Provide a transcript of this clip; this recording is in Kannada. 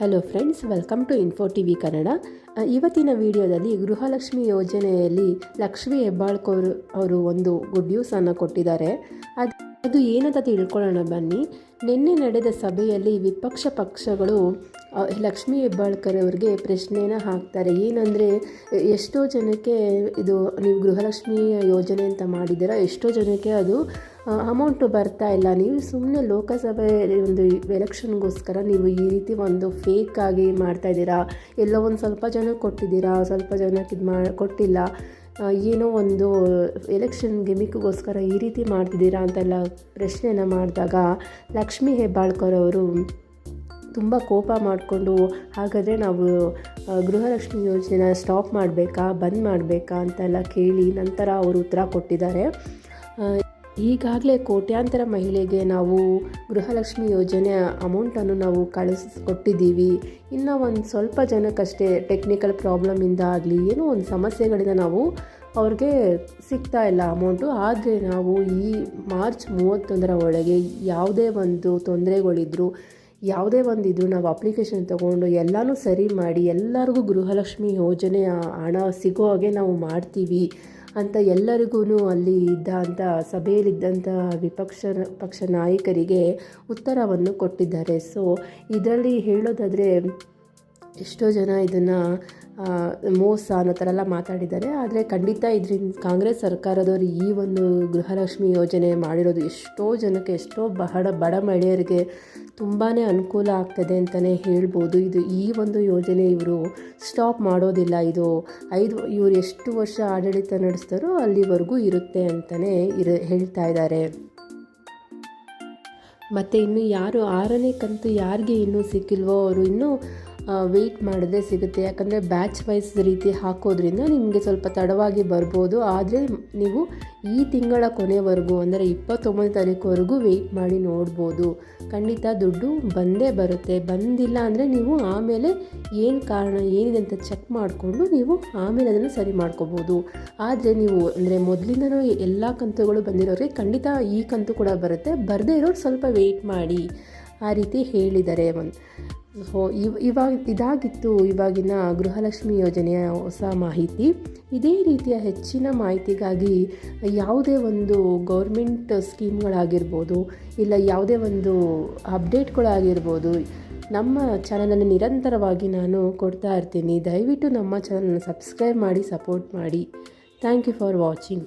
Hello friends, welcome to info TV Kannada. ಇವತ್ತಿನ ವಿಡಿಯೋದಲ್ಲಿ ಗೃಹಲಕ್ಷ್ಮಿ ಯೋಜನೆಯಲ್ಲಿ ಲಕ್ಷ್ಮಿ ಹೆಬ್ಬಾಳ್ಕರ್ ಅವರು ಒಂದು ಗುಡ್ ನ್ಯೂಸನ್ನು ಕೊಟ್ಟಿದ್ದಾರೆ. ಅದು ಏನಂತ ತಿಳ್ಕೊಳ್ಳೋಣ ಬನ್ನಿ. ನಿನ್ನೆ ನಡೆದ ಸಭೆಯಲ್ಲಿ ವಿಪಕ್ಷ ಪಕ್ಷಗಳು ಲಕ್ಷ್ಮಿ ಹೆಬ್ಬಾಳ್ಕರ್ ಅವರಿಗೆ ಪ್ರಶ್ನೆನ ಹಾಕ್ತಾರೆ. ಏನಂದರೆ, ಎಷ್ಟೋ ಜನಕ್ಕೆ ಇದು ನೀವು ಗೃಹಲಕ್ಷ್ಮಿ ಯೋಜನೆ ಅಂತ ಮಾಡಿದ್ದೀರಾ, ಎಷ್ಟೋ ಜನಕ್ಕೆ ಅದು ಅಮೌಂಟು ಬರ್ತಾ ಇಲ್ಲ. ನೀವು ಸುಮ್ಮನೆ ಲೋಕಸಭೆ ಒಂದು ಎಲೆಕ್ಷನ್ಗೋಸ್ಕರ ನೀವು ಈ ರೀತಿ ಒಂದು ಫೇಕ್ ಆಗಿ ಮಾಡ್ತಾಯಿದ್ದೀರಾ. ಎಲ್ಲೋ ಒಂದು ಸ್ವಲ್ಪ ಜನಕ್ಕೆ ಕೊಟ್ಟಿದ್ದೀರಾ, ಸ್ವಲ್ಪ ಜನಕ್ಕೆ ಕೊಟ್ಟಿಲ್ಲ, ಏನೋ ಒಂದು ಎಲೆಕ್ಷನ್ ಗಿಮಿಕ್ಗೋಸ್ಕರ ಈ ರೀತಿ ಮಾಡ್ತಿದ್ದೀರಾ ಅಂತೆಲ್ಲ ಪ್ರಶ್ನೆಯನ್ನು ಮಾಡಿದಾಗ ಲಕ್ಷ್ಮಿ ಹೆಬ್ಬಾಳ್ಕರ್ ಅವರು ತುಂಬ ಕೋಪ ಮಾಡಿಕೊಂಡು, ಹಾಗಾದರೆ ನಾವು ಗೃಹಲಕ್ಷ್ಮಿ ಯೋಜನೆ ಸ್ಟಾಪ್ ಮಾಡಬೇಕಾ, ಬಂದ್ ಮಾಡಬೇಕಾ ಅಂತೆಲ್ಲ ಕೇಳಿ ನಂತರ ಅವರು ಉತ್ತರ ಕೊಟ್ಟಿದ್ದಾರೆ. ಈಗಾಗಲೇ ಕೋಟ್ಯಾಂತರ ಮಹಿಳೆಗೆ ನಾವು ಗೃಹಲಕ್ಷ್ಮಿ ಯೋಜನೆ ಅಮೌಂಟನ್ನು ನಾವು ಕೊಟ್ಟಿದ್ದೀವಿ. ಇನ್ನು ಒಂದು ಸ್ವಲ್ಪ ಜನಕ್ಕಷ್ಟೇ ಟೆಕ್ನಿಕಲ್ ಪ್ರಾಬ್ಲಮಿಂದ ಆಗಲಿ ಏನೋ ಒಂದು ಸಮಸ್ಯೆಗಳಿಂದ ನಾವು ಅವ್ರಿಗೆ ಸಿಗ್ತಾ ಇಲ್ಲ ಅಮೌಂಟು. ಆದರೆ ನಾವು ಈ ಮಾರ್ಚ್ 31 ಒಳಗೆ ಯಾವುದೇ ಒಂದು ತೊಂದರೆಗಳಿದ್ರು, ಯಾವುದೇ ಒಂದಿದ್ರು ನಾವು ಅಪ್ಲಿಕೇಶನ್ ತೊಗೊಂಡು ಎಲ್ಲನೂ ಸರಿ ಮಾಡಿ ಎಲ್ಲರಿಗೂ ಗೃಹಲಕ್ಷ್ಮಿ ಯೋಜನೆಯ ಹಣ ಸಿಗೋ ಹಾಗೆ ನಾವು ಮಾಡ್ತೀವಿ ಅಂತ ಎಲ್ಲರಿಗೂ ಅಲ್ಲಿ ಇದ್ದಂಥ ಸಭೆಯಲ್ಲಿದ್ದಂಥ ಪಕ್ಷ ನಾಯಕರಿಗೆ ಉತ್ತರವನ್ನು ಕೊಟ್ಟಿದ್ದಾರೆ. ಸೊ ಇದರಲ್ಲಿ ಹೇಳೋದಾದರೆ ಎಷ್ಟೋ ಜನ ಇದನ್ನು ಮೋಸ ಅನ್ನೋ ಥರ ಎಲ್ಲ ಮಾತಾಡಿದ್ದಾರೆ. ಆದರೆ ಖಂಡಿತ ಇದರಿಂದ ಕಾಂಗ್ರೆಸ್ ಸರ್ಕಾರದವರು ಈ ಒಂದು ಗೃಹಲಕ್ಷ್ಮಿ ಯೋಜನೆ ಮಾಡಿರೋದು ಎಷ್ಟೋ ಜನಕ್ಕೆ, ಎಷ್ಟೋ ಬಡ ಮಹಿಳೆಯರಿಗೆ ತುಂಬಾ ಅನುಕೂಲ ಆಗ್ತದೆ ಅಂತಲೇ ಹೇಳ್ಬೋದು. ಈ ಒಂದು ಯೋಜನೆ ಇವರು ಸ್ಟಾಪ್ ಮಾಡೋದಿಲ್ಲ. ಇವರು ಎಷ್ಟು ವರ್ಷ ಆಡಳಿತ ನಡೆಸ್ತಾರೋ ಅಲ್ಲಿವರೆಗೂ ಇರುತ್ತೆ ಅಂತಲೇ ಹೇಳ್ತಾ ಇದ್ದಾರೆ. ಮತ್ತು ಇನ್ನು ಯಾರು 6ನೇ ಕಂತು ಯಾರಿಗೆ ಇನ್ನೂ ಸಿಕ್ಕಿಲ್ವೋ ಅವರು ಇನ್ನೂ ವೆಯ್ಟ್ ಮಾಡಿದ್ರೆ ಸಿಗುತ್ತೆ. ಯಾಕಂದರೆ ಬ್ಯಾಚ್ ವೈಸ್ ರೀತಿ ಹಾಕೋದ್ರಿಂದ ನಿಮಗೆ ಸ್ವಲ್ಪ ತಡವಾಗಿ ಬರ್ಬೋದು. ಆದರೆ ನೀವು ಈ ತಿಂಗಳ ಕೊನೆವರೆಗೂ ಅಂದರೆ 29 ತಾರೀಕುವರೆಗೂ ವೆಯ್ಟ್ ಮಾಡಿ ನೋಡ್ಬೋದು. ಖಂಡಿತ ದುಡ್ಡು ಬಂದೇ ಬರುತ್ತೆ. ಬಂದಿಲ್ಲ ಅಂದರೆ ನೀವು ಆಮೇಲೆ ಏನು ಕಾರಣ ಏನಿದೆ ಅಂತ ಚೆಕ್ ಮಾಡಿಕೊಂಡು ನೀವು ಆಮೇಲೆ ಅದನ್ನು ಸರಿ ಮಾಡ್ಕೋಬೋದು. ಆದರೆ ನೀವು ಅಂದರೆ ಮೊದಲಿಂದನೂ ಎಲ್ಲ ಕಂತುಗಳು ಬಂದಿರೋರಿಗೆ ಖಂಡಿತ ಈ ಕಂತು ಕೂಡ ಬರುತ್ತೆ. ಬರದೇ ಇರೋರು ಸ್ವಲ್ಪ ವೆಯ್ಟ್ ಮಾಡಿ ಆ ರೀತಿ ಹೇಳಿದ್ದಾರೆ. ಇದಾಗಿತ್ತು ಇವಾಗಿನ ಗೃಹಲಕ್ಷ್ಮಿ ಯೋಜನೆಯ ಹೊಸ ಮಾಹಿತಿ. ಇದೇ ರೀತಿಯ ಹೆಚ್ಚಿನ ಮಾಹಿತಿಗಾಗಿ ಯಾವುದೇ ಒಂದು ಗೌರ್ಮೆಂಟ್ ಸ್ಕೀಮ್ಗಳಾಗಿರ್ಬೋದು, ಇಲ್ಲ ಯಾವುದೇ ಒಂದು ಅಪ್ಡೇಟ್ಗಳಾಗಿರ್ಬೋದು, ನಮ್ಮ ಚಾನಲನ್ನು ನಿರಂತರವಾಗಿ ನಾನು ಕೊಡ್ತಾ ಇರ್ತೀನಿ. ದಯವಿಟ್ಟು ನಮ್ಮ ಚಾನಲನ್ನು ಸಬ್ಸ್ಕ್ರೈಬ್ ಮಾಡಿ, ಸಪೋರ್ಟ್ ಮಾಡಿ. Thank you for watching.